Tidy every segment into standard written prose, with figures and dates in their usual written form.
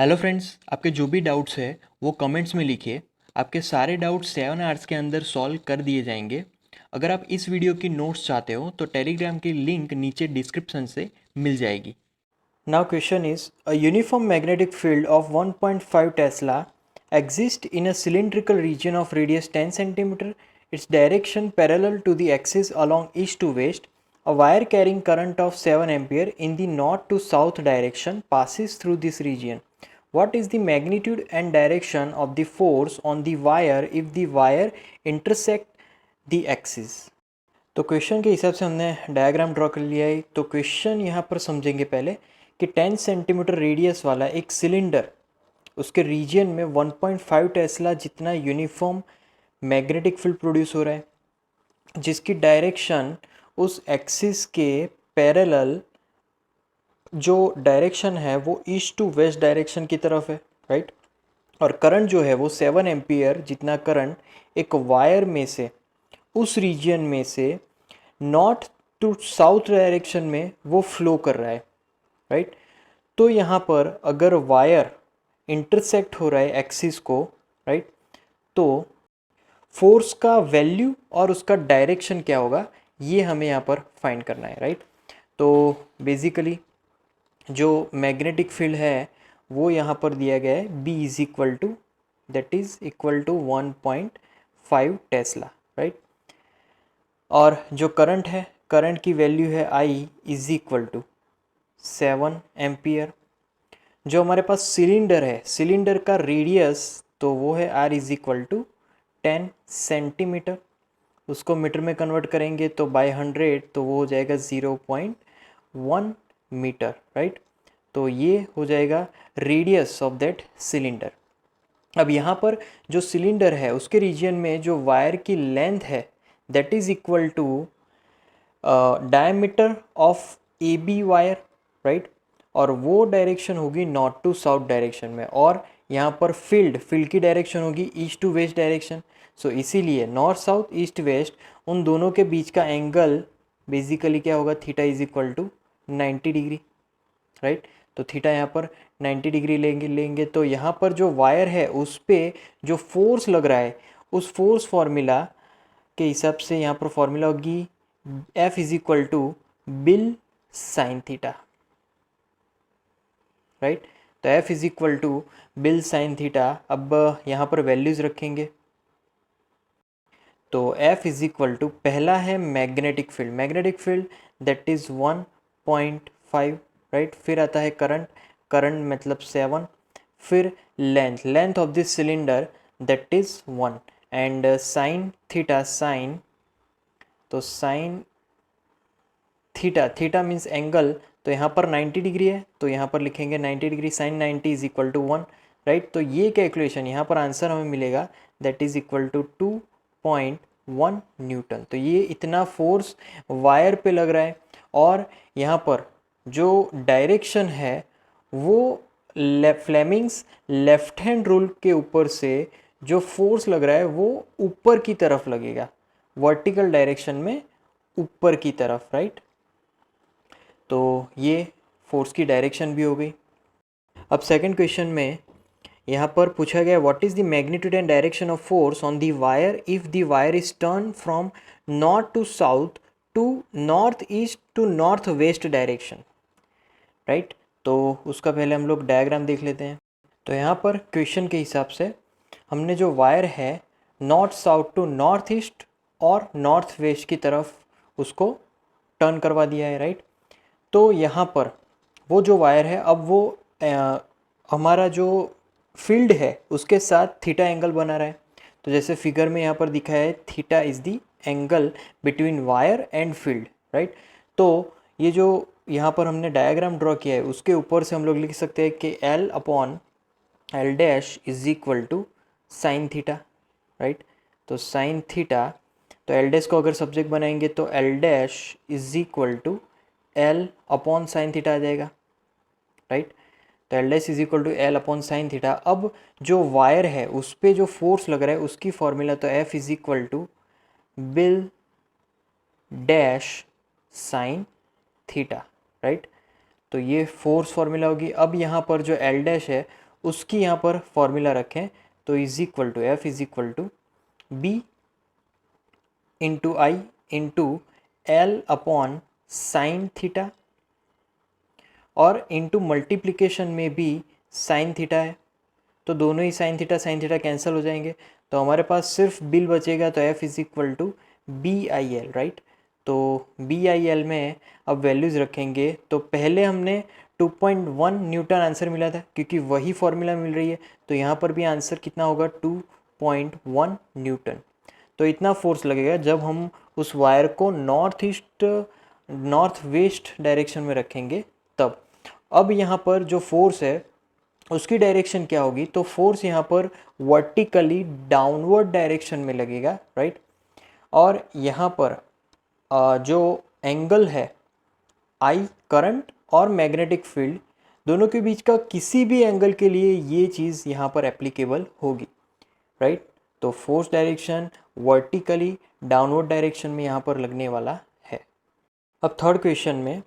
Hello friends, आपके जो भी डाउट्स है वो कमेंट्स में लिखिए। आपके सारे डाउट्स 7 आवर्स के अंदर सॉल्व कर दिए जाएंगे। अगर आप इस वीडियो की नोट्स चाहते हो तो टेलीग्राम की लिंक नीचे डिस्क्रिप्शन से मिल जाएगी। Now question is, a uniform magnetic field of 1.5 Tesla exists in a cylindrical region of radius 10 cm, its direction parallel to the axis along east to west. A wire carrying current of 7 ampere in the north to south direction passes through this region. What is the magnitude and direction of the force on the wire if the wire intersect the axis? तो question के हिसाब से हमने diagram draw कर लिया है। तो question यहाँ पर समझेंगे पहले कि 10 सेंटीमीटर रेडियस वाला एक सिलेंडर, उसके रीजन में 1.5 टेस्ला जितना यूनिफॉर्म मैग्नेटिक फील्ड प्रोड्यूस हो रहा है, जिसकी डायरेक्शन उस एक्सिस के पैरेलल जो डायरेक्शन है वो ईस्ट टू वेस्ट डायरेक्शन की तरफ है, राइट। और करंट जो है वो 7 एम्पियर जितना करंट एक वायर में से, उस रीजन में से नॉर्थ टू साउथ डायरेक्शन में वो फ्लो कर रहा है, राइट। तो यहाँ पर अगर वायर इंटरसेक्ट हो रहा है एक्सिस को, राइट, तो फोर्स का वैल्यू और उसका डायरेक्शन क्या होगा ये हमें यहाँ पर फाइंड करना है, राइट। तो बेसिकली जो मैग्नेटिक फील्ड है वो यहाँ पर दिया गया है B is equal to, that is equal to 1.5 tesla, right. और जो करंट है, करंट की वैल्यू है I is equal to 7 ampere. जो हमारे पास सिलेंडर है, सिलेंडर का रेडियस तो वो है R is equal to 10 centimetre. उसको मीटर में कन्वर्ट करेंगे तो बाय 100 तो वो हो जाएगा 0.1 मीटर, राइट। तो ये हो जाएगा रेडियस ऑफ दैट सिलेंडर। अब यहाँ पर जो सिलेंडर है उसके रीजन में जो वायर की लेंथ है that is equal to diameter of a b wire, right. और वो डायरेक्शन होगी नॉर्थ टू साउथ डायरेक्शन में, और यहाँ पर फील्ड की डायरेक्शन होगी ईस्ट टू वेस्ट डायरेक्शन। सो इसीलिए नॉर्थ साउथ ईस्ट वेस्ट उन दोनों के बीच का एंगल बेसिकली क्या होगा, theta is equal to 90 degree, right. तो थीटा यहाँ पर 90 डिग्री लेंगे तो यहाँ पर जो वायर है उस पर जो फोर्स लग रहा है उस फोर्स फॉर्मूला के हिसाब से यहाँ पर फॉर्मूला होगी F is equal to BIL sine theta, right. तो F is equal to BIL sine theta. अब यहाँ पर वैल्यूज रखेंगे तो F इज इक्वल टू, पहला है magnetic field that is 1.5, right. फिर आता है करंट मतलब 7, फिर length of this cylinder that is 1, and sign theta, तो साइन थीटा मीन्स एंगल, तो यहाँ पर 90 डिग्री है तो यहाँ पर लिखेंगे 90 degree, sine 90 is equal to 1, right. तो ये कैलकुलेशन यहाँ पर आंसर हमें मिलेगा that is equal to 2.1 newton. तो ये इतना फोर्स वायर पे लग रहा है, और यहाँ पर जो डायरेक्शन है वो फ्लेमिंग्स लेफ्ट हैंड रूल के ऊपर से जो फोर्स लग रहा है वो ऊपर की तरफ लगेगा, वर्टिकल डायरेक्शन में ऊपर की तरफ, राइट। तो ये फोर्स की डायरेक्शन भी हो गई। अब सेकंड क्वेश्चन में यहाँ पर पूछा गया what is the magnitude and direction of force on the wire if the wire is turn from north to south to north east to north west direction, right. तो उसका पहले हम लोग डायग्राम देख लेते हैं। तो यहाँ पर क्वेश्चन के हिसाब से हमने जो वायर है north south to north east और नॉर्थ वेस्ट की तरफ उसको टर्न करवा दिया है, राइट। तो यहाँ पर वो जो वायर है अब वो हमारा जो फील्ड है उसके साथ थीटा एंगल बना रहा है। तो जैसे फिगर में यहाँ पर दिखा है theta is the angle between wire and field, right. तो ये जो यहाँ पर हमने डायग्राम ड्रॉ किया है उसके ऊपर से हम लोग लिख सकते हैं कि L upon L dash is equal to sine theta, right. तो साइन थीटा, तो L डैश को अगर सब्जेक्ट बनाएंगे तो L dash is equal to L upon sine theta आ जाएगा, राइट। तो L dash is equal to L upon sine theta. अब जो वायर है उस पर जो फोर्स लग रहा है उसकी फॉर्मूला तो F is equal to BIL dash sine theta, right. तो ये फोर्स फॉर्मूला होगी। अब यहाँ पर जो L डैश है उसकी यहाँ पर फॉर्मूला रखें तो is equal to F is equal to B into I into L upon sine theta और इंटू मल्टीप्लिकेशन में भी साइन थीटा है, तो दोनों ही साइन थीटा कैंसिल हो जाएंगे, तो हमारे पास सिर्फ बिल बचेगा, तो F is equal to B I L, right. तो बी आई एल में अब वैल्यूज़ रखेंगे, तो पहले हमने 2.1 न्यूटन आंसर मिला था क्योंकि वही फॉर्मूला मिल रही है, तो यहाँ पर भी आंसर कितना होगा 2.1 न्यूटन। तो इतना फोर्स लगेगा जब हम उस वायर को नॉर्थ वेस्ट डायरेक्शन में रखेंगे तब। अब यहाँ पर जो फोर्स है उसकी डायरेक्शन क्या होगी, तो फोर्स यहाँ पर वर्टिकली डाउनवर्ड डायरेक्शन में लगेगा, राइट। और यहाँ पर जो एंगल है आई, करंट और मैग्नेटिक फील्ड दोनों के बीच का किसी भी एंगल के लिए ये चीज़ यहाँ पर एप्लीकेबल होगी, राइट। तो force direction vertically downward direction में यहाँ पर लगने वाला है। अब थर्ड क्वेश्चन में,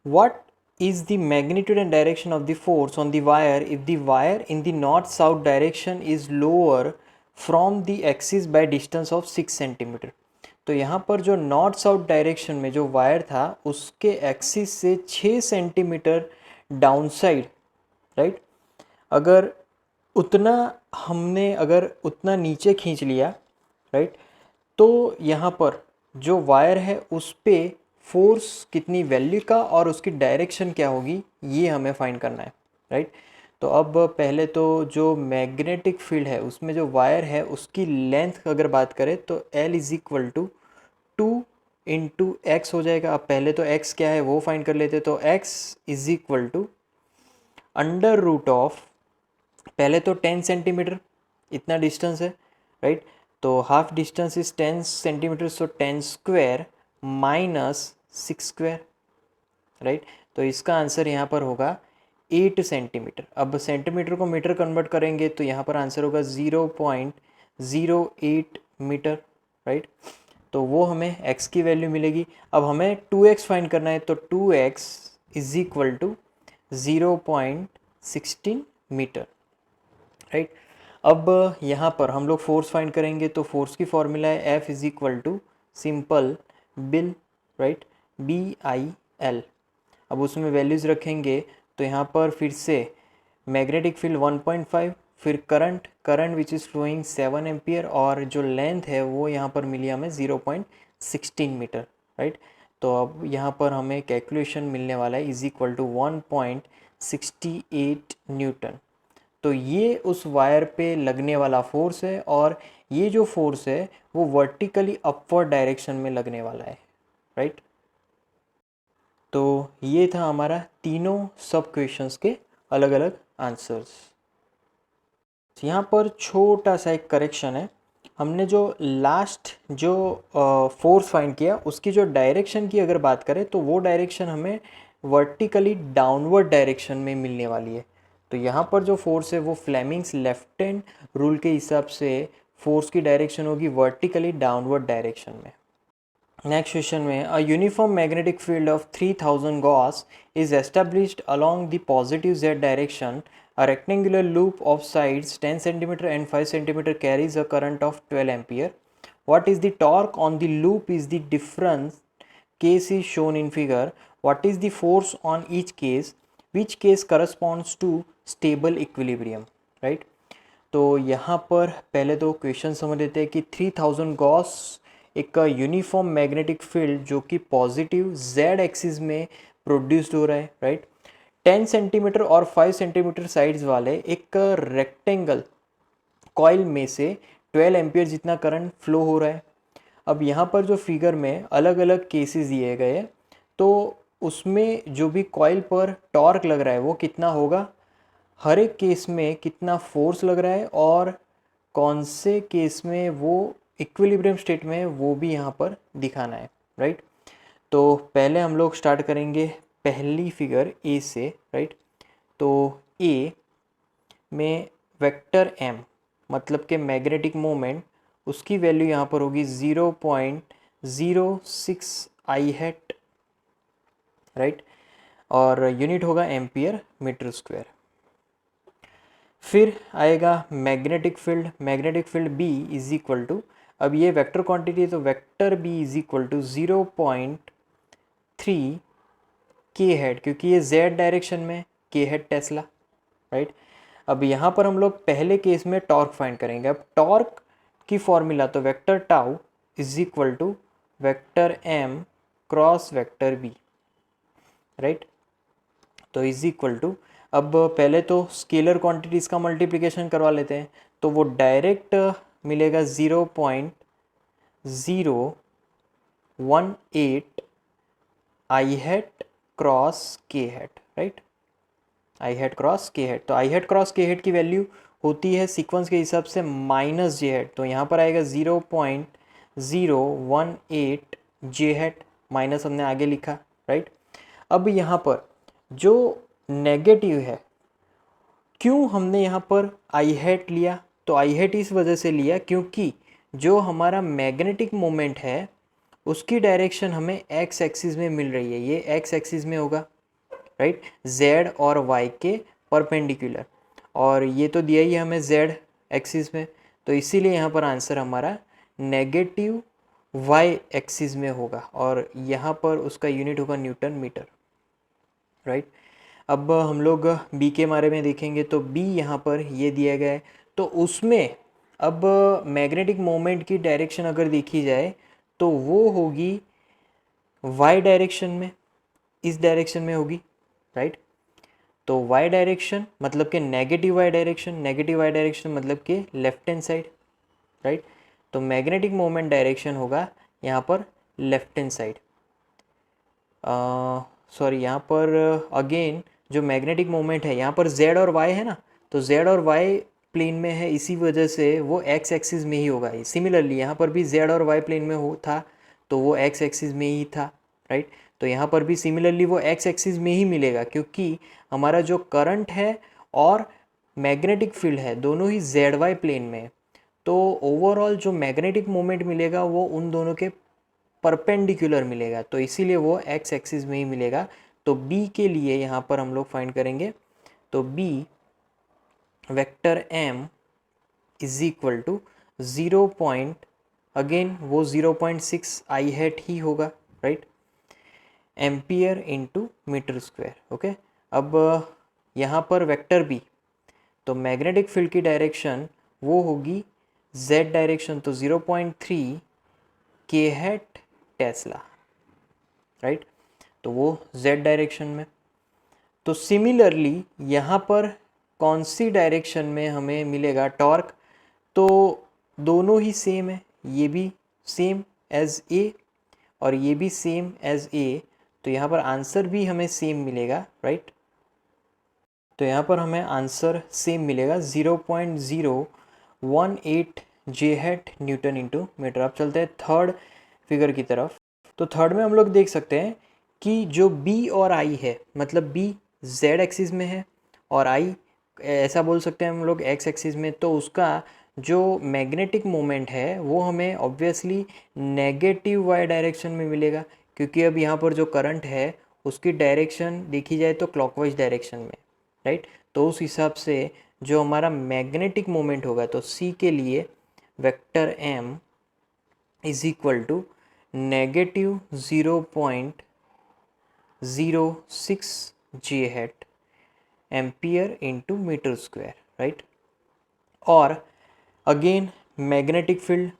what is the magnitude and direction of the force on the wire if the wire in the north south direction is lower from the axis by distance of 6 centimetre. तो यहाँ पर जो north south direction में जो wire था उसके axis से 6 centimetre down side, right, अगर उतना नीचे खींच लिया, राइट, तो यहाँ पर जो वायर है उस पे फोर्स कितनी वैल्यू का और उसकी डायरेक्शन क्या होगी ये हमें फाइंड करना है, राइट। तो अब पहले तो जो मैग्नेटिक फील्ड है उसमें जो वायर है उसकी लेंथ अगर बात करें तो L is equal to 2 into x हो जाएगा। अब पहले तो x क्या है वो फाइंड कर लेते, तो x is equal to under root of, पहले तो 10 सेंटीमीटर इतना डिस्टेंस है, राइट, तो half distance is 10 centimetre, so 10 square minus 6 square, right. तो इसका आंसर यहाँ पर होगा 8 सेंटीमीटर। अब सेंटीमीटर को मीटर कन्वर्ट करेंगे तो यहाँ पर आंसर होगा 0.08 मीटर, राइट। तो वो हमें x की वैल्यू मिलेगी। अब हमें 2x फाइंड करना है, तो 2x is equal to 0.16 metre, right. अब यहाँ पर हम लोग फोर्स फाइंड करेंगे, तो फोर्स की फॉर्मूला है F is equal to simple BIL, right, BIL। अब उसमें वैल्यूज़ रखेंगे तो यहाँ पर फिर से मैग्नेटिक फील्ड 1.5, फिर current which is flowing 7 ampere और जो लेंथ है वो यहाँ पर मिली हमें 0.16 मीटर, राइट। तो अब यहाँ पर हमें कैलकुलेशन मिलने वाला है इज इक्वल टू 1.68 न्यूटन। तो ये उस वायर पे लगने वाला फोर्स है और ये जो फोर्स है वो वर्टिकली अपवर्ड डायरेक्शन में लगने वाला है, राइट। तो ये था हमारा तीनों सब क्वेश्चंस के अलग अलग आंसर्स। यहाँ पर छोटा सा एक करेक्शन है, हमने जो लास्ट जो फोर्स फाइंड किया उसकी जो डायरेक्शन की अगर बात करें तो वो डायरेक्शन हमें वर्टिकली डाउनवर्ड डायरेक्शन में मिलने वाली है। तो यहाँ पर जो फोर्स है वो फ्लेमिंग्स लेफ्ट हैंड रूल के हिसाब से फोर्स की डायरेक्शन होगी वर्टिकली डाउनवर्ड डायरेक्शन में। नेक्स्ट क्वेश्चन में, अ uniform magnetic field of 3000 Gauss is established along the positive Z direction. A rectangular loop of sides 10 cm and 5 cm carries a current of 12 ampere. What is the torque on the loop is the difference case is shown in figure. What is the force on each case? Which case corresponds to stable equilibrium? Right? तो यहाँ पर पहले तो question समझ लेते हैं कि 3000 Gauss एक यूनिफॉर्म मैग्नेटिक फील्ड जो कि पॉजिटिव जेड एक्सिस में प्रोड्यूस्ड हो रहा है, राइट। 10 सेंटीमीटर और 5 सेंटीमीटर साइड्स वाले एक रेक्टेंगल कॉइल में से 12 एम्पियर जितना करंट फ्लो हो रहा है। अब यहाँ पर जो फिगर में अलग अलग केसेस दिए गए हैं तो उसमें जो भी कॉइल पर टॉर्क लग रहा है वो कितना होगा, हर एक केस में कितना फोर्स लग रहा है और कौन से केस में वो इक्विलिब्रियम स्टेट में है वो भी यहाँ पर दिखाना है, राइट। तो पहले हम लोग स्टार्ट करेंगे पहली फिगर ए से, राइट। तो ए में वेक्टर एम मतलब के मैग्नेटिक मोमेंट उसकी वैल्यू यहाँ पर होगी 0.06 आई हैट, राइट, और यूनिट होगा एम्पियर मीटर स्क्वायर। फिर आएगा magnetic field B is equal to, अब ये वेक्टर क्वांटिटी है तो vector B is equal to 0.3 k head, क्योंकि ये जेड डायरेक्शन में के हेड टेस्ला, राइट। अब यहाँ पर हम लोग पहले केस में टॉर्क फाइंड करेंगे। अब टॉर्क की फॉर्मूला तो vector tau is equal to vector M cross vector B, right. तो इज इक्वल टू, अब पहले तो स्केलर क्वांटिटीज़ का मल्टीप्लिकेशन करवा लेते हैं, तो वो डायरेक्ट मिलेगा 0.018 आई हेड क्रॉस के हेड, राइट। आई हेड क्रॉस के हेड, तो आई हेड क्रॉस के हेड की वैल्यू होती है सीक्वेंस के हिसाब से माइनस जे हेड, तो यहाँ पर आएगा 0.018 जे हेड, माइनस हमने आगे लिखा, राइट। अब यहाँ पर जो नेगेटिव है, क्यों हमने यहाँ पर आई हेड लिया, तो आई हेड इस वजह से लिया क्योंकि जो हमारा मैग्नेटिक मोमेंट है उसकी डायरेक्शन हमें एक्स एक्सिस में मिल रही है, ये एक्स एक्सिस में होगा, राइट, जेड और वाई के परपेंडिकुलर, और ये तो दिया ही है हमें जेड एक्सिस में, तो इसीलिए यहाँ पर आंसर हमारा नेगेटिव वाई एक्सिस में होगा, और यहाँ पर उसका यूनिट होगा न्यूटन मीटर, राइट। अब हम लोग बी के बारे में देखेंगे, तो बी यहाँ पर ये दिया गया है, तो उसमें अब मैग्नेटिक मोमेंट की डायरेक्शन अगर देखी जाए तो वो होगी वाई डायरेक्शन में, इस डायरेक्शन में होगी, राइट। तो वाई डायरेक्शन मतलब कि नेगेटिव वाई डायरेक्शन मतलब कि लेफ्ट हैंड साइड, राइट। तो मैग्नेटिक मोमेंट डायरेक्शन होगा यहाँ पर लेफ्ट हैंड साइड, सॉरी यहाँ पर अगेन जो मैग्नेटिक मोमेंट है यहाँ पर z और y है ना, तो z और y प्लेन में है, इसी वजह से वो x एक्सिस में ही होगा। सिमिलरली यहाँ पर भी z और y प्लेन में हो था तो वो x एक्सिस में ही था, राइट। तो यहाँ पर भी सिमिलरली वो x एक्सिस में ही मिलेगा, क्योंकि हमारा जो करंट है और मैग्नेटिक फील्ड है दोनों ही ZY प्लेन में है, तो ओवरऑल जो मैग्नेटिक मोमेंट मिलेगा वो उन दोनों के परपेंडिकुलर मिलेगा, तो इसीलिए वो एक्स एक्सिस में ही मिलेगा। तो बी के लिए यहाँ पर हम लोग फाइंड करेंगे, तो B vector M is equal to 0. Again वो 0.6 आई हेड ही होगा, right, ampere into metre square, okay. अब यहाँ पर वेक्टर बी, तो मैग्नेटिक फील्ड की डायरेक्शन वो होगी z डायरेक्शन, तो 0.3 के हेड टेस्ला, राइट, तो वो z डायरेक्शन में। तो सिमिलरली यहाँ पर कौन सी डायरेक्शन में हमें मिलेगा टॉर्क, तो दोनों ही सेम है, ये भी सेम एज ए और ये भी सेम एज ए, तो यहाँ पर आंसर भी हमें सेम मिलेगा, राइट। तो यहाँ पर हमें आंसर सेम मिलेगा 0.018 जे हेड न्यूटन इंटू मीटर। अब चलते हैं थर्ड फिगर की तरफ, तो थर्ड में हम लोग देख सकते हैं कि जो बी और आई है, मतलब बी जेड एक्सिस में है और आई ऐसा बोल सकते हैं हम लोग एक्स एक्सिस में, तो उसका जो मैग्नेटिक मोमेंट है वो हमें ऑब्वियसली नेगेटिव वाई डायरेक्शन में मिलेगा, क्योंकि अब यहाँ पर जो करंट है उसकी डायरेक्शन देखी जाए तो क्लॉकवाइज डायरेक्शन में, राइट। तो उस हिसाब से जो हमारा मैग्नेटिक मोमेंट होगा, तो सी के लिए vector M is equal to negative 0.06 j hat ampere into metre square, right. और अगेन मैग्नेटिक फील्ड,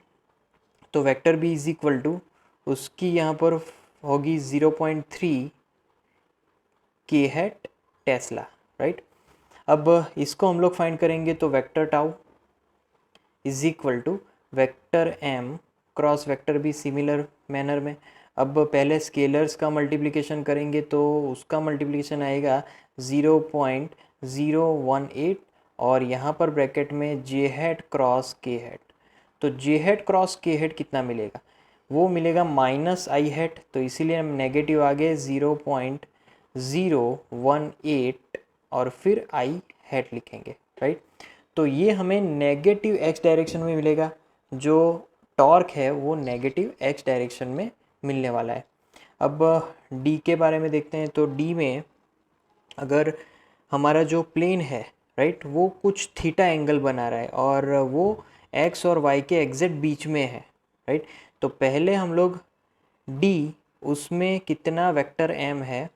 तो vector B is equal to उसकी यहाँ पर होगी 0.3 के हेड टेस्ला, राइट। अब इसको हम लोग फाइंड करेंगे, तो vector tau is equal to vector M cross vector B, similar manner में। अब पहले स्केलर्स का मल्टीप्लिकेशन करेंगे, तो उसका मल्टीप्लिकेशन आएगा 0.018 और यहाँ पर ब्रैकेट में जे हेड क्रॉस के हेड, तो जे हेड क्रॉस के हेड कितना मिलेगा, वो मिलेगा माइनस आई हेड, तो इसीलिए हम नेगेटिव आगे 0.018 और फिर आई हेड लिखेंगे, राइट। तो ये हमें नेगेटिव एक्स डायरेक्शन में मिलेगा, जो टॉर्क है वो नेगेटिव एक्स डायरेक्शन में मिलने वाला है। अब डी के बारे में देखते हैं, तो डी में अगर हमारा जो प्लेन है, राइट, वो कुछ थीटा एंगल बना रहा है और वो एक्स और वाई के एग्जैक्ट बीच में है, राइट। तो पहले हम लोग डी, उसमें कितना वेक्टर एम है,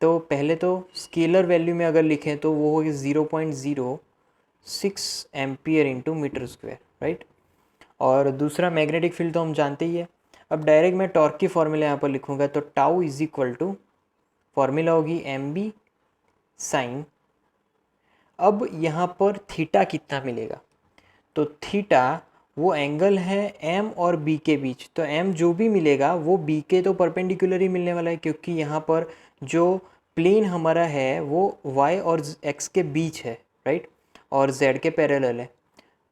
तो पहले तो स्केलर वैल्यू में अगर लिखें तो वो होगी 0.06 ampere into metre square, right. और दूसरा मैग्नेटिक फील्ड तो हम जानते ही है। अब डायरेक्ट मैं टॉर्क की फॉर्मूला यहाँ पर लिखूँगा, तो tau is equal to, formula होगी एम बी साइन, अब यहाँ पर थीटा कितना मिलेगा, तो थीटा वो एंगल है एम और बी के बीच, तो एम जो भी मिलेगा वो बी के तो परपेंडिकुलर ही मिलने वाला है, क्योंकि यहाँ पर जो प्लेन हमारा है वो वाई और एक्स के बीच है, राइट, और जेड के पैरेलल है।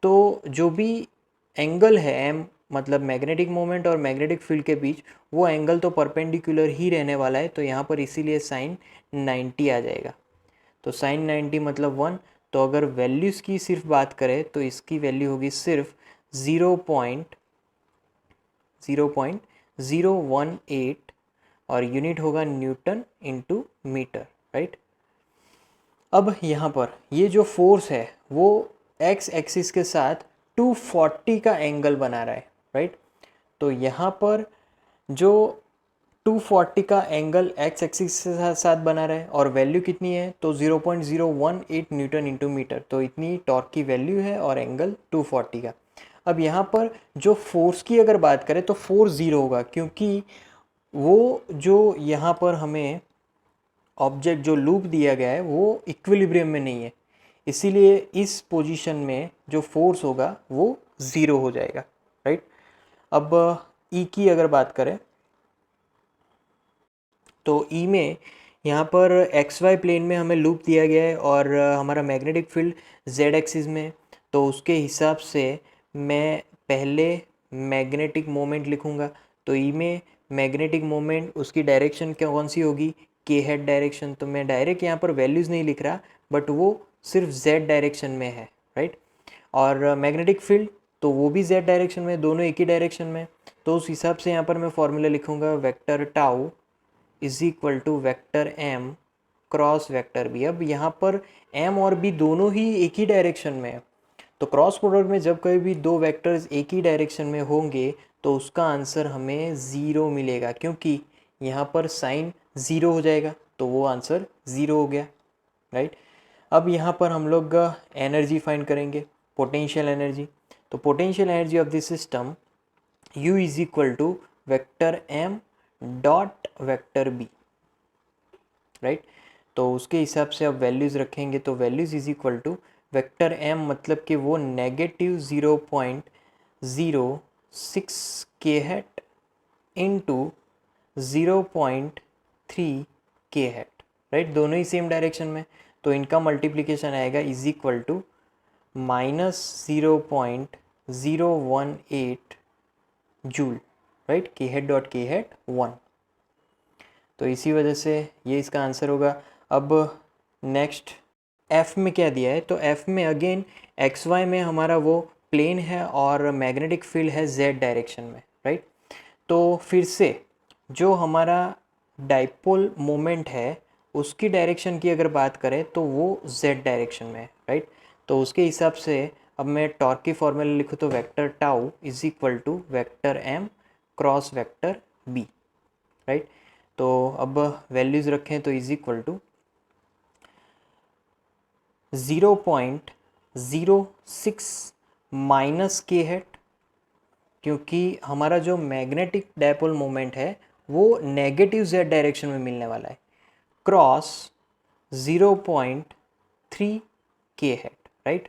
तो जो भी एंगल है एम, मतलब मैग्नेटिक मोमेंट और मैग्नेटिक फील्ड के बीच, वो एंगल तो परपेंडिकुलर ही रहने वाला है, तो यहाँ पर इसीलिए साइन 90 आ जाएगा। तो साइन 90 मतलब 1। तो अगर वैल्यूज़ की सिर्फ बात करें तो इसकी वैल्यू होगी सिर्फ 0.018 और यूनिट होगा न्यूटन इंटू मीटर, राइट। अब यहाँ पर ये जो फोर्स है वो एक्स एक्सिस के साथ 240 का एंगल बना रहा है, राइट। तो यहाँ पर जो 240 का एंगल एक्स एक्सिस के साथ बना रहा है और वैल्यू कितनी है, तो 0.018 न्यूटन इंटू मीटर, तो इतनी टॉर्क की वैल्यू है और एंगल 240 का। अब यहाँ पर जो फोर्स की अगर बात करें तो फोर्स ज़ीरो होगा, क्योंकि वो जो यहाँ पर हमें ऑब्जेक्ट जो लूप दिया गया है वो इक्विलिब्रियम में नहीं है, इसीलिए इस पोजीशन में जो फोर्स होगा वो ज़ीरो हो जाएगा, राइट। अब ई की अगर बात करें तो ई में यहाँ पर एक्स वाई प्लेन में हमें लूप दिया गया है और हमारा मैग्नेटिक फील्ड जेड एक्सिस में, तो उसके हिसाब से मैं पहले मैग्नेटिक मोमेंट लिखूँगा। तो ई में मैग्नेटिक मोमेंट उसकी डायरेक्शन क्या कौन सी होगी, के हेड डायरेक्शन, तो मैं डायरेक्ट यहाँ पर वैल्यूज़ नहीं लिख रहा, बट वो सिर्फ जेड डायरेक्शन में है, राइट। और मैग्नेटिक फील्ड तो वो भी जेड डायरेक्शन में, दोनों एक ही डायरेक्शन में, तो उस हिसाब से यहाँ पर मैं फॉर्मूला लिखूँगा vector tau is equal to vector M cross vector B. अब यहाँ पर एम और बी दोनों ही एक ही डायरेक्शन में है, तो क्रॉस प्रोडक्ट में जब कभी भी दो वेक्टर्स एक ही डायरेक्शन में होंगे तो उसका आंसर हमें ज़ीरो मिलेगा, क्योंकि यहाँ पर साइन ज़ीरो हो जाएगा, तो वो आंसर ज़ीरो हो गया, राइट। अब यहाँ पर हम लोग एनर्जी फाइंड करेंगे, पोटेंशियल एनर्जी। तो potential energy of this system U is equal to vector M dot vector B, right. तो उसके हिसाब से अब वैल्यूज़ रखेंगे, तो values is equal to vector M, मतलब कि वो नेगेटिव 0.06 के हेट इंटू 0.3 के हेट, राइट, दोनों ही सेम डायरेक्शन में, तो इनका मल्टीप्लिकेशन आएगा is equal to -0.018 joule, right, k hat dot k hat 1। तो इसी वजह से ये इसका आंसर होगा। अब नेक्स्ट एफ में क्या दिया है, तो एफ में अगेन एक्स वाई में हमारा वो प्लेन है और मैग्नेटिक फील्ड है जेड डायरेक्शन में, राइट। तो फिर से जो हमारा डाइपोल मोमेंट है उसकी डायरेक्शन की अगर बात करें तो वो जेड डायरेक्शन में है, राइट। तो उसके हिसाब से अब मैं टॉर्क की फॉर्मूला लिखूँ तो vector tau is equal to vector M cross vector B, right. तो अब वैल्यूज़ रखें तो is equal to 0.06 minus k hat, क्योंकि हमारा जो मैग्नेटिक डायपोल मोमेंट है वो नेगेटिव जेड डायरेक्शन में मिलने वाला है, क्रॉस 0.3 के हेट, राइट।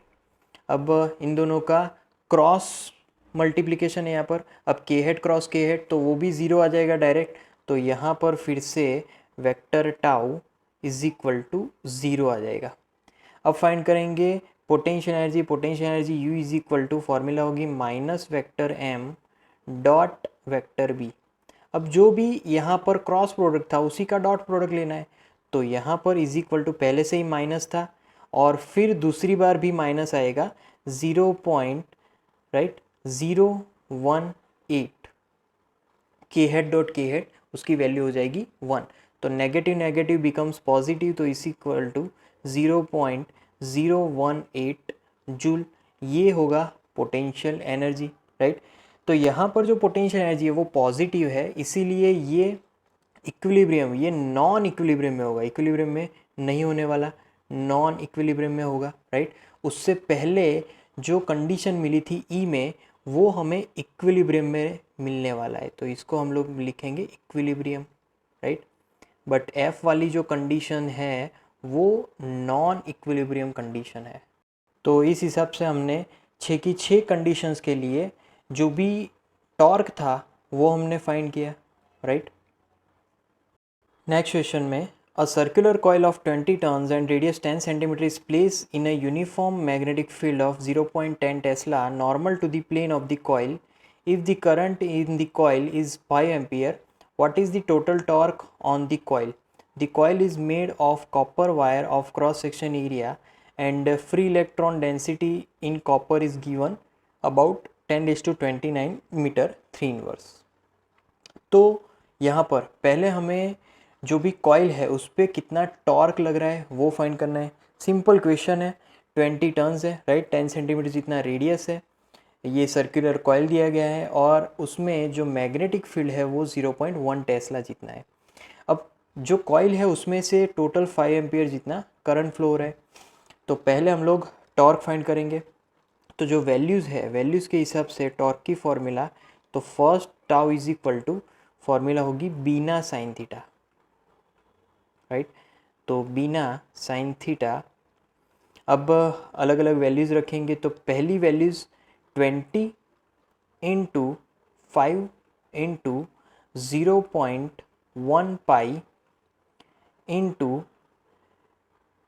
अब इन दोनों का क्रॉस मल्टीप्लिकेशन है यहाँ पर, अब के हेट क्रॉस के हेट तो वो भी ज़ीरो आ जाएगा डायरेक्ट, तो यहाँ पर फिर से vector tau is equal to zero आ जाएगा। अब फाइंड करेंगे potential energy. Potential energy U is equal to formula होगी minus vector M dot vector B. अब जो भी यहाँ पर क्रॉस प्रोडक्ट था उसी का डॉट प्रोडक्ट लेना है, तो यहाँ पर इज इक्वल टू पहले से ही माइनस था और फिर दूसरी बार भी माइनस आएगा 0.018 के हेड डॉट के हेड, उसकी वैल्यू हो जाएगी 1। तो नेगेटिव नेगेटिव बिकम्स पॉजिटिव, तो इज इक्वल टू 018 जूल, ये होगा पोटेंशियल एनर्जी, राइट। तो यहाँ पर जो पोटेंशियल एनर्जी है वो पॉजिटिव है, इसीलिए ये इक्विलिब्रियम, ये नॉन इक्विलिब्रियम में होगा, इक्विलिब्रियम में नहीं होने वाला, नॉन इक्विलिब्रियम में होगा, राइट। उससे पहले जो कंडीशन मिली थी ई में, वो हमें इक्विलिब्रियम में मिलने वाला है, तो इसको हम लोग लिखेंगे इक्विलिब्रियम, राइट। बट एफ वाली जो कंडीशन है वो नॉन इक्विलिब्रियम कंडीशन है। तो इस हिसाब से हमने 6 की 6 कंडीशंस के लिए जो भी टॉर्क था वो हमने फाइंड किया, राइट। नेक्स्ट क्वेश्चन में a circular coil of 20 turns and radius 10 centimetre is place in a uniform magnetic field of 0.10 tesla normal to the plane of the coil. If the current in the coil is 5 ampere, what is the total torque on the coil? The coil is made of copper wire of cross section area and free electron density in copper is given about 10⁻29 metre 3 inverse. तो यहाँ पर पहले हमें जो भी coil है उस पर कितना टॉर्क लग रहा है वो फाइंड करना है। सिंपल क्वेश्चन है, 20 टर्न्स है, राइट, 10 सेंटीमीटर जितना रेडियस है, ये सर्कुलर कॉइल दिया गया है और उसमें जो मैग्नेटिक फील्ड है वो 0.1 टेस्ला जितना है। अब जो कॉइल है उसमें से टोटल 5 एम्पियर जितना करंट फ्लो हो रहा है, तो पहले हम लोग टॉर्क फाइंड करेंगे। तो जो वैल्यूज़ है, वैल्यूज़ के हिसाब से टॉर्क की फॉर्मूला, तो first tau is equal to, formula होगी बीना साइन थीटा, राइट। तो बीना साइन थीटा, अब अलग अलग वैल्यूज़ रखेंगे, तो पहली values 20 into 5 into 0.1 pi into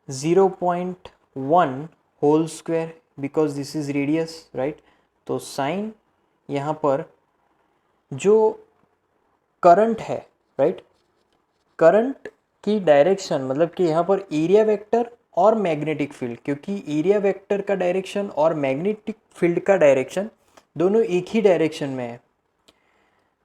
0.1 whole square, because this is radius, right. तो साइन यहाँ पर जो करंट है, राइट, करंट की डायरेक्शन मतलब कि यहाँ पर एरिया वेक्टर और मैग्नेटिक फील्ड, क्योंकि एरिया वेक्टर का डायरेक्शन और मैग्नेटिक फील्ड का डायरेक्शन दोनों एक ही डायरेक्शन में है,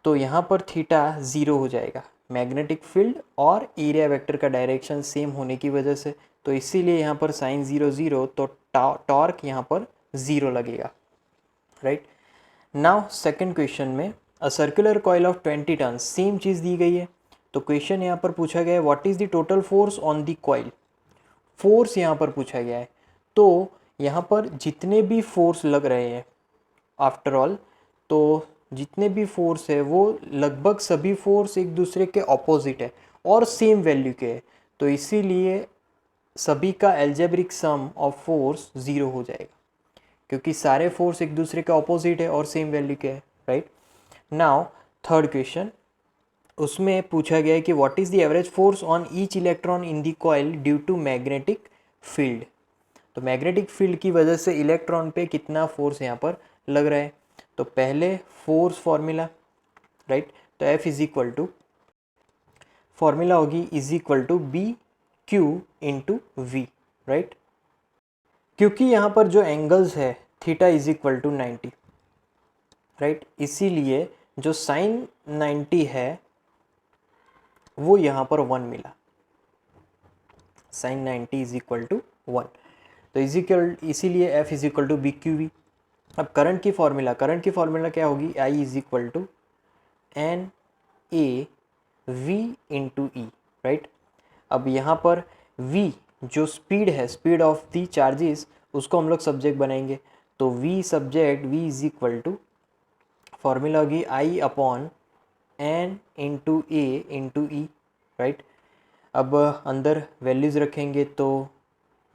तो यहाँ पर थीटा 0 हो जाएगा, मैग्नेटिक फील्ड और एरिया वेक्टर का डायरेक्शन सेम होने की वजह से, तो इसीलिए यहाँ पर साइन 0 0, तो टॉर्क यहाँ पर 0 लगेगा, राइट। नाउ सेकंड क्वेश्चन में a circular coil of 20 turns, same चीज़ दी गई है। तो क्वेश्चन यहाँ पर पूछा गया है what is the total force on the coil, force यहाँ पर पूछा गया है। तो यहाँ पर जितने भी फोर्स लग रहे हैं, आफ्टर ऑल, तो जितने भी फोर्स है वो लगभग सभी फोर्स एक दूसरे के ऑपोजिट है और सेम वैल्यू के है, तो इसीलिए सभी का एल्जेब्रिक सम ऑफ फोर्स 0 हो जाएगा, क्योंकि सारे फोर्स एक दूसरे के ऑपोजिट है और सेम वैल्यू के है, राइट। नाउ थर्ड क्वेश्चन, उसमें पूछा गया है कि what is the average force on each electron in the coil due to magnetic field. तो मैग्नेटिक फील्ड की वजह से इलेक्ट्रॉन पे कितना फोर्स यहाँ पर लग रहा है। तो पहले फोर्स फॉर्मूला, राइट, तो F is equal to, formula होगी is equal to B q into v, right. क्योंकि यहाँ पर जो एंगल्स है theta is equal to 90, right, इसीलिए जो साइन 90 है वो यहाँ पर 1 मिला, साइन 90 इज इक्वल टू 1, तो इसीलिए F is equal to B Q V. अब करंट की फॉर्मूला क्या होगी, I is equal to N A V into E, right. अब यहाँ पर v जो स्पीड है, स्पीड ऑफ दी चार्जेस, उसको हम लोग सब्जेक्ट बनाएंगे, तो v subject v is equal to, formula होगी I upon N into A into E, right. अब अंदर वैल्यूज़ रखेंगे, तो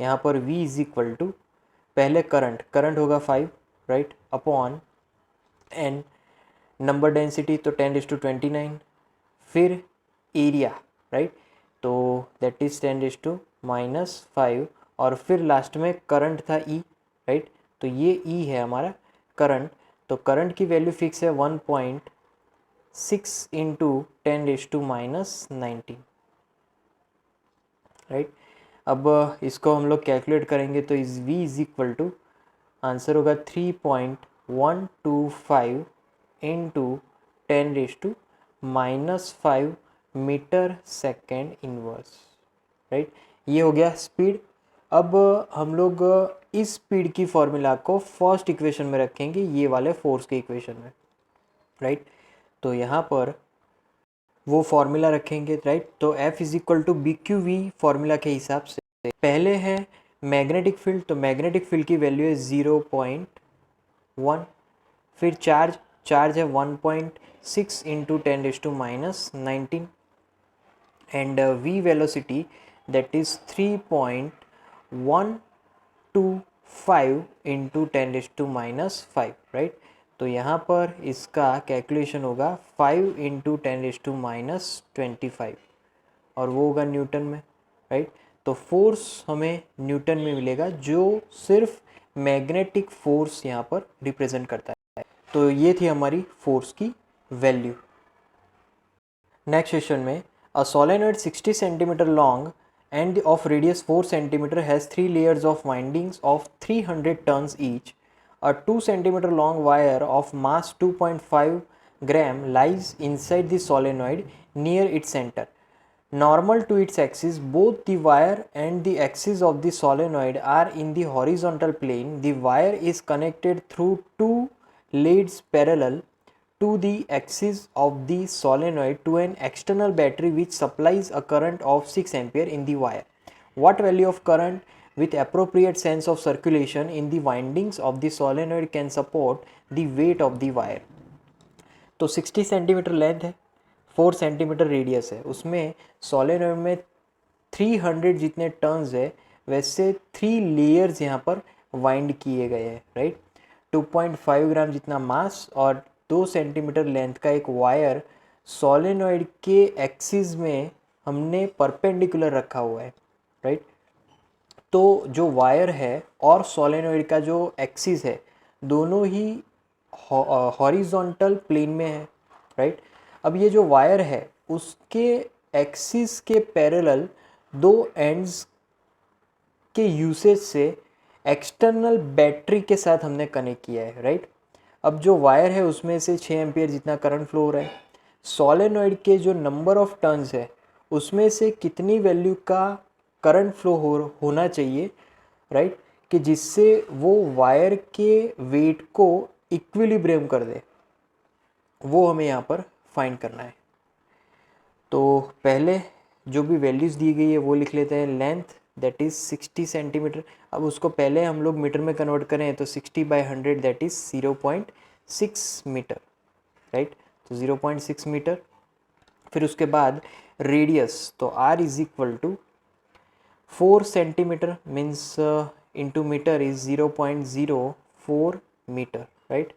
यहाँ पर v इज इक्वल टू, पहले करंट होगा 5, right, upon N, number density तो 10⁻29, फिर एरिया, राइट, तो दैट इज 10⁻−5, और फिर लास्ट में करंट था E, राइट, तो ये E है हमारा करंट, तो करंट की वैल्यू फिक्स है 1.6 इंटू 10⁻−19, राइट। अब इसको हम लोग कैलकुलेट करेंगे, तो इस V is equal to, answer होगा 3.125 into 10⁻−5 metre second inverse, right. ये हो गया स्पीड, अब हम लोग इस स्पीड की फॉर्मूला को फर्स्ट इक्वेशन में रखेंगे, ये वाले फोर्स के इक्वेशन में, राइट। तो यहाँ पर वो फॉर्मूला रखेंगे, राइट। तो F is equal to B Q V formula के हिसाब से पहले है मैग्नेटिक फील्ड, तो मैग्नेटिक फील्ड की वैल्यू है 0.1। फिर चार्ज है 1.6 into 10⁻⁻19 and v velocity that is 3.125 into 10⁻⁵, right. तो यहाँ पर इसका कैलकुलेशन होगा 5 इंटू 10⁻25 और वो होगा न्यूटन में, राइट। तो फोर्स हमें न्यूटन में मिलेगा, जो सिर्फ मैग्नेटिक फोर्स यहाँ पर रिप्रेजेंट करता है। तो ये थी हमारी फोर्स की वैल्यू। नेक्स्ट क्वेश्चन में a solenoid 60 centimetre long and of radius 4 centimeter has 3 layers of windings of 300 turns each. A 2 centimeter long wire of mass 2.5 gram lies inside the solenoid near its center. Normal to its axis, both the wire and the axis of the solenoid are in the horizontal plane. The wire is connected through two leads parallel to the axis of the solenoid to an external battery which supplies a current of 6 ampere in the wire. What value of current with appropriate sense of circulation in the windings of the solenoid can support the weight of the wire? तो 60 centimetre length है, 4 centimetre radius है, उसमें solenoid में 300 जितने turns है, वैसे 3 layers यहाँ पर वाइंड किए गए हैं, राइट। 2.5 ग्राम जितना मास और 2 सेंटीमीटर लेंथ का एक वायर सोलेनॉइड के एक्सिस में हमने परपेंडिकुलर रखा हुआ है, राइट। तो जो वायर है और सोलेनॉइड का जो एक्सिस है, दोनों ही हॉरिजॉन्टल प्लेन में है, राइट। अब ये जो वायर है उसके एक्सिस के पैरेलल दो एंड्स के यूसेज से एक्सटर्नल बैटरी के साथ हमने कनेक्ट किया है, राइट। अब जो वायर है उसमें से 6 एम्पियर जितना करंट फ्लो हो रहा है। सोलेनॉइड के जो नंबर ऑफ टर्न्स है उसमें से कितनी वैल्यू का करंट फ्लो होना चाहिए, राइट, कि जिससे वो वायर के वेट को इक्विलिब्रियम कर दे, वो हमें यहाँ पर फाइंड करना है। तो पहले जो भी वैल्यूज़ दी गई है वो लिख लेते हैं। Length that is 60 centimetre. अब उसको पहले हम लोग मीटर में कन्वर्ट करें तो 60/100 दैट इज़ 0.6 मीटर, राइट। तो 0.6 मीटर। फिर उसके बाद रेडियस, तो r is equal to 4 centimetre means into metre is 0.04 metre, right.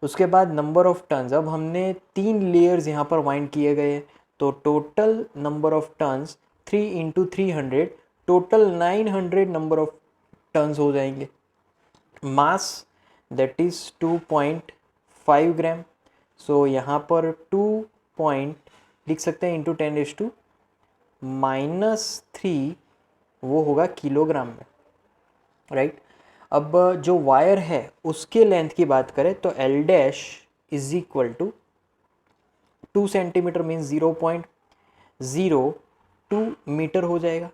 उसके बाद नंबर ऑफ टर्न्स, अब हमने 3 लेयर्स यहाँ पर वाइंड किए गए हैं, तो total number of turns 3 into 300, total 900 number of turns हो जाएंगे। मास दैट इज 2.5 ग्राम, सो यहाँ पर 2 लिख सकते हैं इंटू 10⁻³ वो होगा किलोग्राम में, राइट। अब जो वायर है उसके लेंथ की बात करें तो L dash is equal to 2 centimetre means 0.02 metre हो जाएगा,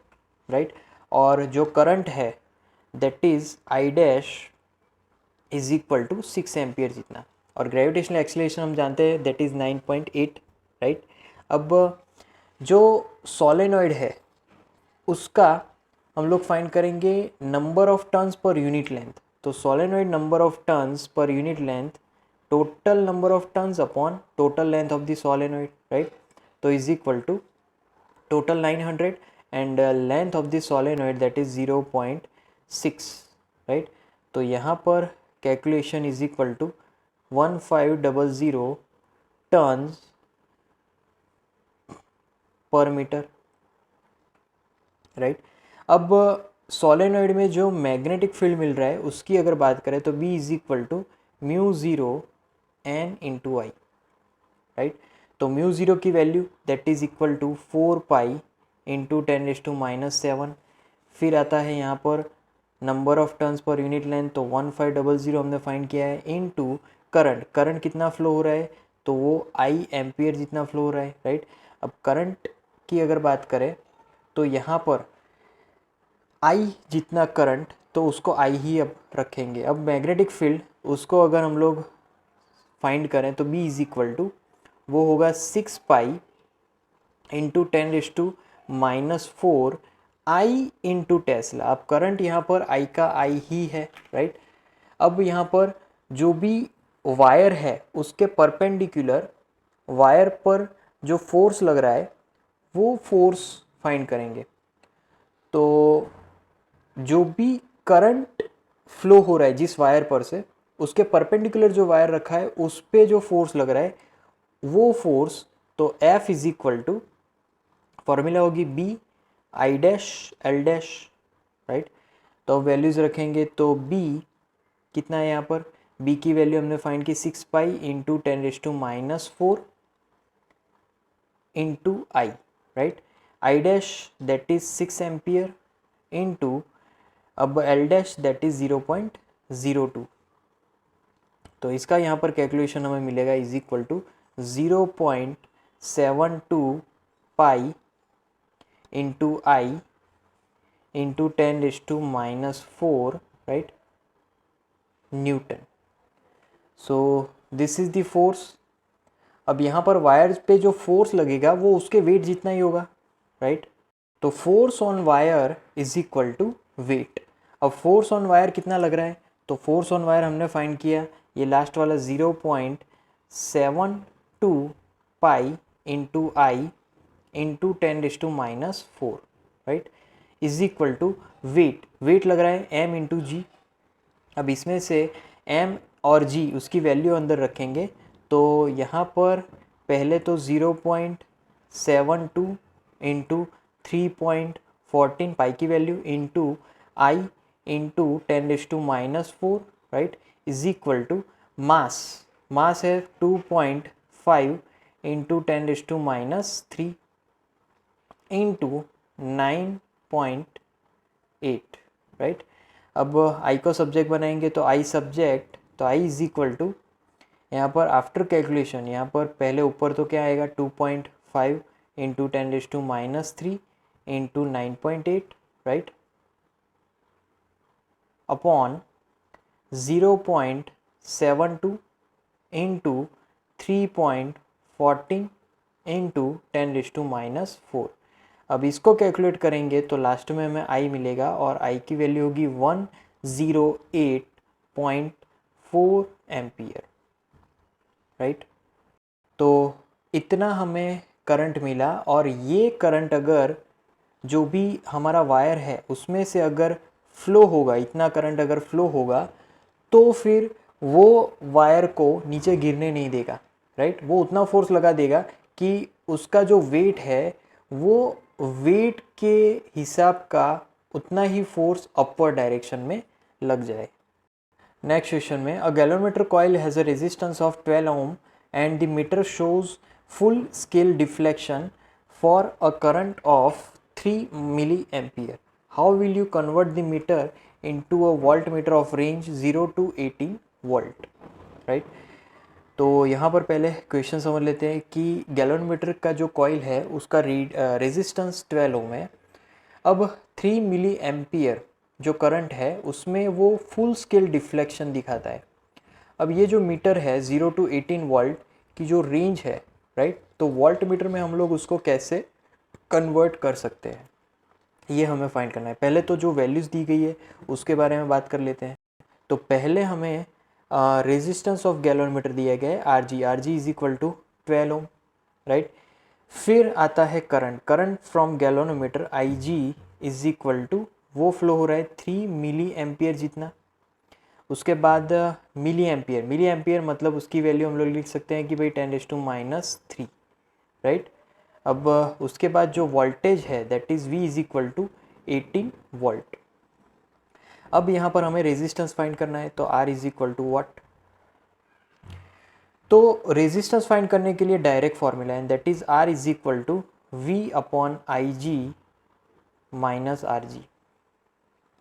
राइट। और जो करंट है that is I dash is equal to 6 ampere जितना, और ग्रेविटेशनल एक्सीलरेशन हम जानते हैं दैट इज 9.8, राइट। अब जो सोलेनॉइड है उसका हम लोग फाइंड करेंगे number of turns per unit length. तो solenoid number of turns per unit length, total number of turns upon total length of the solenoid, right. तो is equal to total 900 and length of the solenoid that is 0.6, right. तो यहाँ पर calculation is equal to 1500 turns per metre, right. अब solenoid में जो magnetic field मिल रहा है उसकी अगर बात करें तो B is equal to μ0 n into I, right. तो μ0 की value that is equal to 4 pi into 10⁻⁷। फिर आता है यहाँ पर number of turns per unit length, तो 1500 हमने फाइंड किया है, इनटू करंट कितना फ्लो हो रहा है, तो वो I एम्पियर जितना फ्लो हो रहा है, राइट। अब करंट की अगर बात करें तो यहाँ पर आई जितना करंट, तो उसको आई ही अब रखेंगे। अब मैग्नेटिक फील्ड उसको अगर हम लोग फाइंड करें तो B इज इक्वल टू वो होगा 6 पाई इंटू 10⁻⁻4 आई इंटू टेस्ला। अब करंट यहाँ पर आई का आई ही है, राइट। अब यहाँ पर जो भी वायर है उसके परपेंडिकुलर वायर पर जो फोर्स लग रहा है वो फोर्स फाइंड करेंगे। तो जो भी करंट फ्लो हो रहा है जिस वायर पर से, उसके परपेंडिकुलर जो वायर रखा है उस पे जो फोर्स लग रहा है वो फोर्स, तो F is equal to formula होगी B I dash L dash, right. तो वैल्यूज रखेंगे तो B कितना है यहाँ पर, B की वैल्यू हमने फाइंड की 6 pi into 10⁻⁻4 into I, right. I dash that is 6 ampere into अब L डैश दैट इज 0.02। तो इसका यहाँ पर कैलकुलेशन हमें मिलेगा is equal to 0.72 pi into I into 10⁻⁻4, right, newton. So this is the force. अब यहाँ पर वायर पे जो फोर्स लगेगा वो उसके वेट जितना ही होगा, राइट। तो force on wire is equal to weight. अब फोर्स ऑन वायर कितना लग रहा है, तो फोर्स ऑन वायर हमने फाइंड किया, ये लास्ट वाला 0.72 pi into I into 10⁻⁻4, right, is equal to weight. Weight लग रहा है m इंटू जी। अब इसमें से m और g उसकी वैल्यू अंदर रखेंगे, तो यहाँ पर पहले तो 0.72 इंटू 3.14 पाई की value into I into 10⁻⁻4, right, is equal to mass. Mass है 2.5 इंटू 10⁻³ इंटू 9.8, राइट। अब आई को सब्जेक्ट बनाएंगे तो आई सब्जेक्ट, तो आई इज इक्वल टू यहाँ पर आफ्टर कैलकुलेशन, यहाँ पर पहले ऊपर तो क्या आएगा 2.5 into 10⁻³ into 9.8, right, upon 0.72 into 3.14 into 10⁻⁴। अब इसको कैलकुलेट करेंगे तो लास्ट में हमें आई मिलेगा और आई की वैल्यू होगी 108.4 एम्पियर, राइट। तो इतना हमें करंट मिला, और ये करंट अगर जो भी हमारा वायर है उसमें से अगर फ्लो होगा, इतना करंट अगर फ्लो होगा तो फिर वो वायर को नीचे गिरने नहीं देगा, राइट। वो उतना फोर्स लगा देगा कि उसका जो वेट है वो वेट के हिसाब का उतना ही फोर्स अपवर्ड डायरेक्शन में लग जाए। नेक्स्ट क्वेश्चन में, a galvanometer coil has a resistance of 12 ohm and the meter shows full scale deflection for a current of 3 milli ampere. How will you convert the meter into a volt meter of range 0 to 18 volt, right. तो यहाँ पर पहले question समझ लेते हैं कि galvanometer का जो कॉइल है उसका रेजिस्टेंस 12 ओम है। अब 3 मिली एम्पियर जो करंट है उसमें वो फुल स्केल डिफ्लेक्शन दिखाता है। अब ये जो मीटर है 0 to 18 वोल्ट की जो रेंज है, राइट, तो वोल्ट मीटर में हम लोग उसको कैसे कन्वर्ट कर सकते हैं ये हमें फाइंड करना है। पहले तो जो वैल्यूज़ दी गई है उसके बारे में बात कर लेते हैं। तो पहले हमें रेजिस्टेंस ऑफ गैलोमीटर दिया गया है R G is equal to 12 ohm, right. फिर आता है current, current from galvanometer I G is equal to वो फ्लो हो रहा है 3 मिली एम्पियर जितना। उसके बाद मिली एम्पियर मतलब उसकी वैल्यू हम लोग लिख सकते हैं कि भाई 10⁻⁻3, राइट। अब उसके बाद जो वोल्टेज है that is V is equal to 18 volt. अब यहाँ पर हमें रेजिस्टेंस फाइंड करना है, तो R is equal to what, तो रेजिस्टेंस फाइंड करने के लिए डायरेक्ट फॉर्मूला है that is R is equal to V upon I G minus R G.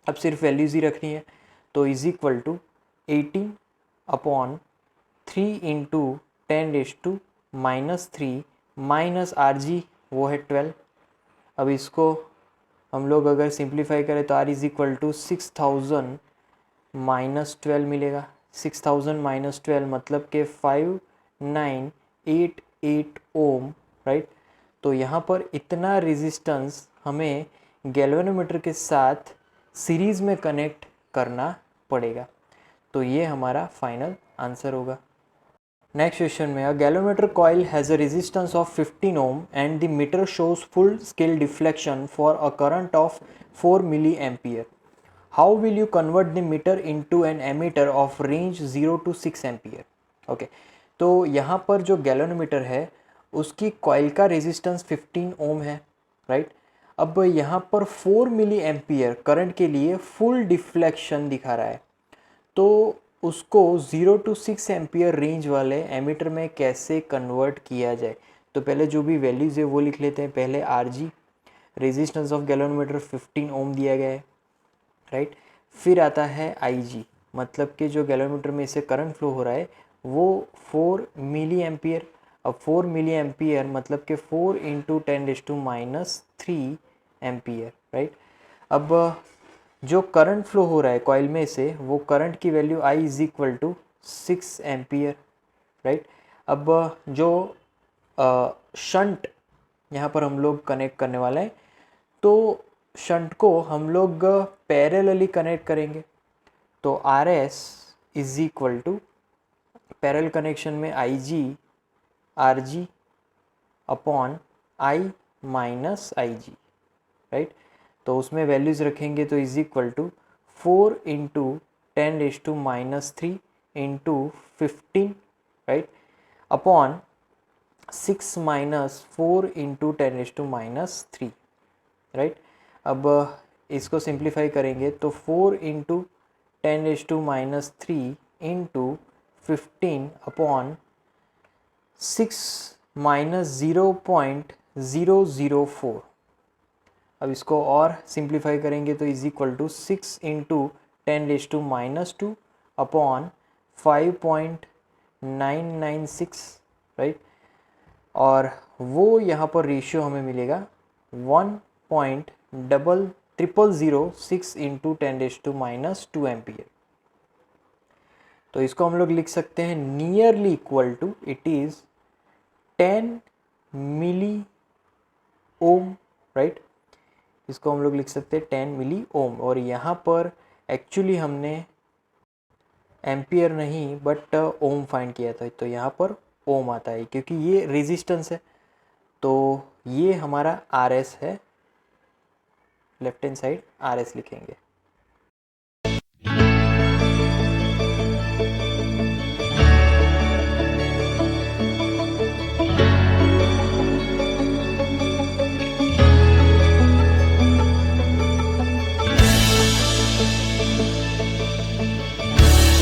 अब सिर्फ वैल्यूज ही रखनी है, तो is equal to 18 upon 3 into 10⁻³ minus R G वो है 12। अब इसको हम लोग अगर सिंप्लीफाई करें तो R is equal to 6000 minus 12 मिलेगा। 6000 माइनस 12 मतलब के 5988 ओम, राइट। तो यहाँ पर इतना रेजिस्टेंस हमें गैल्वेनोमीटर के साथ सीरीज़ में कनेक्ट करना पड़ेगा। तो ये हमारा फाइनल आंसर होगा। नेक्स्ट क्वेश्चन में, a galvanometer coil has a resistance of 15 ohm and the meter shows full scale deflection for a current of 4 milli ampere. How will you convert the meter into an ammeter of range 0 to 6 ampere. Okay, तो यहाँ पर जो galvanometer है उसकी coil का resistance 15 ओम है, right. अब यहाँ पर 4 मिली एम्पियर करंट के लिए फुल डिफ्लेक्शन दिखा रहा है, तो उसको 0 to 6 एम्पियर रेंज वाले एमीटर में कैसे कन्वर्ट किया जाए। तो पहले जो भी वैल्यूज़ है वो लिख लेते हैं। पहले RG, रेजिस्टेंस ऑफ गैल्वेनोमीटर 15 ओम दिया गया है, राइट। फिर आता है IG, मतलब कि जो गैल्वेनोमीटर में इससे करंट फ्लो हो रहा है वो 4 मिली एम्पियर। अब 4 मिली एम्पियर मतलब कि 4 इंटू 10⁻³ एम्पियर, राइट। अब जो करंट फ्लो हो रहा है कॉइल में से वो करंट की value I is equal to 6 ampere, right. अब जो शंट यहाँ पर हम लोग कनेक्ट करने वाले हैं, तो शंट को हम लोग पैरेलली कनेक्ट करेंगे। तो RS is equal to parallel connection में IG RG upon I minus IG, right. तो उसमें वैल्यूज़ रखेंगे तो is equal to 4 into 10⁻³ into 15, right, upon 6 minus 4 into 10⁻³, right. अब इसको सिंप्लीफाई करेंगे तो 4 इंटू 10⁻³ इंटू 15 अपॉन 6 माइनस 0.004। अब इसको और सिंप्लीफाई करेंगे तो is equal to 6 into 10⁻² upon 5.996, right. और वो यहाँ पर रेशियो हमें मिलेगा 1.0006 इंटू 10⁻² एम्पियर। तो इसको हम लोग लिख सकते हैं nearly equal to, it is 10 milliohm, right. इसको हम लोग लिख सकते हैं 10 मिली ओम। और यहाँ पर एक्चुअली हमने एम्पियर नहीं बट ओम फाइंड किया था, तो यहाँ पर ओम आता है क्योंकि ये रेजिस्टेंस है। तो ये हमारा RS है, लेफ्ट हैंड साइड RS लिखेंगे।